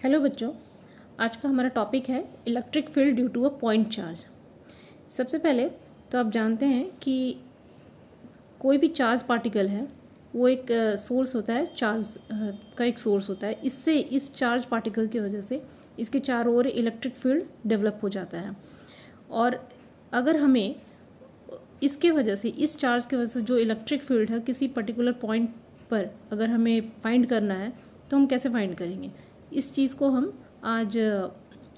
Hello बच्चों, आज का हमारा टॉपिक है electric field due to a point charge. सबसे पहले तो आप जानते हैं कि कोई भी चार्ज पार्टिकल है वो एक सोर्स होता है, चार्ज का एक सोर्स होता है। इससे इस चार्ज पार्टिकल की वजह से इसके चारों ओर इलेक्ट्रिक फील्ड डेवलप हो जाता है। और अगर हमें इसके वजह से, इस चार्ज की वजह से जो इलेक्ट्रिक फील्ड है किसी पर्टिकुलर पॉइंट पर अगर हमें फाइंड करना है तो हम कैसे फाइंड करेंगे, इस चीज़ को हम आज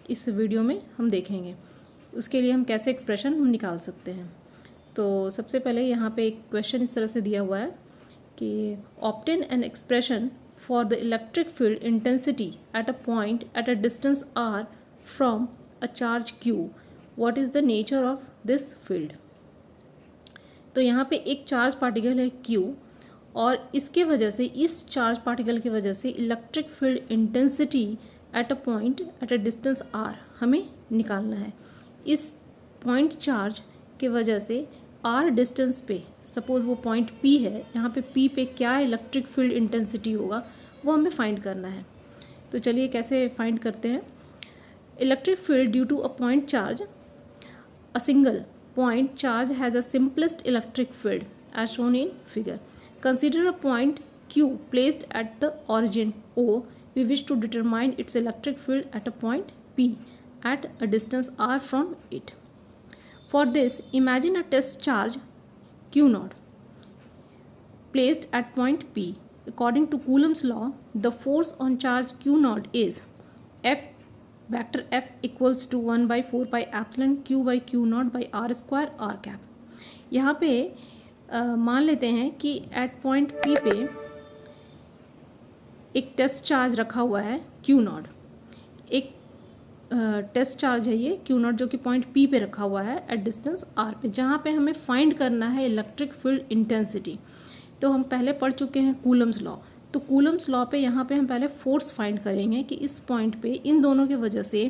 इस वीडियो में हम देखेंगे। उसके लिए हम कैसे एक्सप्रेशन हम निकाल सकते हैं। तो सबसे पहले यहाँ पे एक क्वेश्चन इस तरह से दिया हुआ है कि obtain an expression for the electric field intensity at a point at a distance r from a charge q, what is the nature of this field. तो यहाँ पे एक चार्ज पार्टिकल है q और इसके वजह से, इस चार्ज पार्टिकल की वजह से electric field intensity at a point at a distance r हमें निकालना है। इस पॉइंट चार्ज के वजह से r डिस्टेंस पे, सपोज वो पॉइंट p है, यहाँ पे p पे क्या इलेक्ट्रिक फील्ड इंटेंसिटी होगा वो हमें फाइंड करना है। तो चलिए कैसे फाइंड करते हैं। Electric field due to a point charge, a single point charge has a simplest electric field as shown in figure. Consider a point Q placed at the origin O. We wish to determine its electric field at a point P at a distance r from it. For this, imagine a test charge Q naught placed at point P. According to Coulomb's law, the force on charge Q naught is F vector F equals to 1/4 pi epsilon Q by Q naught by R square R cap. यहाँ पे मान लेते हैं कि eight point P पे एक test charge रखा हुआ है Q नॉट। एक टेस्ट चार्ज है ये Q नॉट जो कि पॉइंट P पे रखा हुआ है एट डिस्टेंस R पे, जहाँ पे हमें फाइंड करना है इलेक्ट्रिक फील्ड इंटेंसिटी। तो हम पहले पढ़ चुके हैं कूलम्स लॉ। तो कूलम्स लॉ पे यहाँ पे हम पहले फोर्स फाइंड करेंगे कि इस पॉइंट पे इन दोनों के वजह से,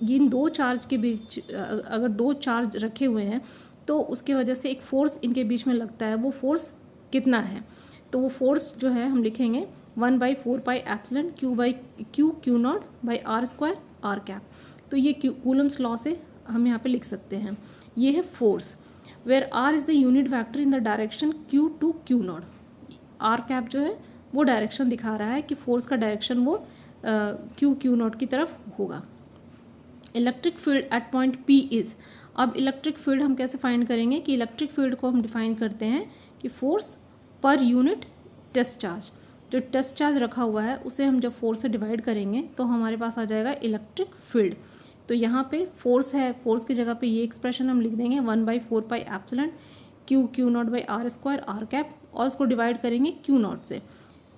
इन दो चार्ज के बीच अगर दो चार्ज रखे हुए हैं तो उसके वजह से एक फोर्स इनके बीच में लगता है, वो फोर्स कितना है। तो वो फोर्स जो है हम लिखेंगे 1/4 pi epsilon Q by Q naught by R square R cap. तो ये कूलम्स लॉ से हम यहाँ पे लिख सकते हैं। ये है force where r is the unit vector in the direction Q to Q naught. R cap जो है वो डायरेक्शन दिखा रहा है कि फोर्स का डायरेक्शन वो Q नॉट की तरफ होगा। Electric field at point P is, अब इलेक्ट्रिक फील्ड हम कैसे फाइंड करेंगे कि इलेक्ट्रिक फील्ड को हम डिफाइन करते हैं कि फोर्स पर यूनिट टेस्ट चार्ज। जो टेस्ट चार्ज रखा हुआ है उसे हम जब फोर्स से डिवाइड करेंगे तो हमारे पास आ जाएगा इलेक्ट्रिक फील्ड। तो यहाँ पे फोर्स है, फोर्स की जगह पे ये एक्सप्रेशन हम लिख देंगे 1/4 pi epsilon Q naught by R square R cap, और उसको डिवाइड करेंगे Q नॉट से।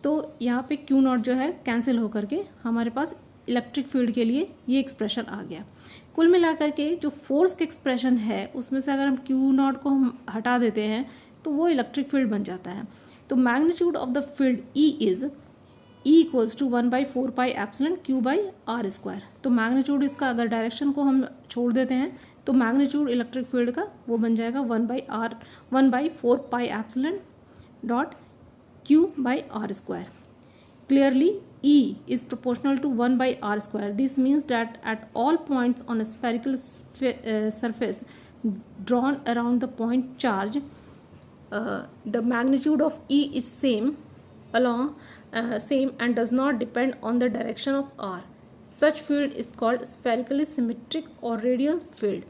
तो यहाँ पे Q नॉट जो है कैंसिल होकर के हमारे पास इलेक्ट्रिक फील्ड के लिए ये एक्सप्रेशन आ गया। कुल मिलाकर के जो फोर्स का एक्सप्रेशन है उसमें से अगर हम Q नॉट को हम हटा देते हैं तो वो इलेक्ट्रिक फील्ड बन जाता है। तो magnitude of the field E is E equals to 1/4 pi epsilon Q by R square. तो मैग्नीट्यूड इसका, अगर डायरेक्शन को हम छोड़ देते हैं तो मैग्नीट्यूड इलेक्ट्रिक फील्ड का वो बन जाएगा 1/4 pi epsilon dot Q by r square. Clearly, E is proportional to 1/r square. This means that at all points on a spherical surface drawn around the point charge, the magnitude of E is same and does not depend on the direction of r. Such field is called spherically symmetric or radial field.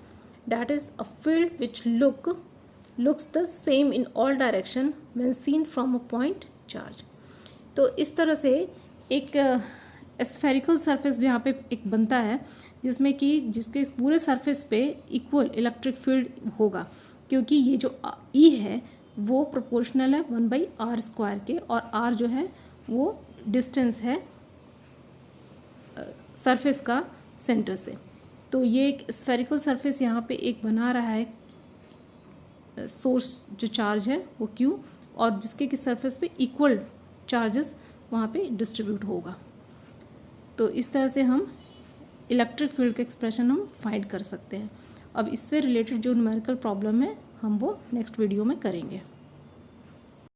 That is a field which looks the same in all direction when seen from a point charge. तो इस तरह से एक spherical surface भी यहाँ पे एक बनता है जिसमें कि जिसके पूरे सरफेस पे इक्वल इलेक्ट्रिक फील्ड होगा, क्योंकि ये जो E है वो प्रोपोर्शनल है 1/r स्क्वायर के, और r जो है वो डिस्टेंस है सरफेस का सेंटर से। तो ये एक स्फेरिकल सरफेस यहाँ पे एक बना रहा है, सोर्स जो चार्ज है वो Q, और जिसके की सरफेस पे इक्वल चार्जेस वहाँ पे डिस्ट्रीब्यूट होगा। तो इस तरह से हम इलेक्ट्रिक फील्ड का एक्सप्रेशन हम फाइंड कर सकते हैं। अब इससे रिलेटेड जो न्यूमेरिकल प्रॉब्लम है हम वो नेक्स्ट वीडियो में करेंगे।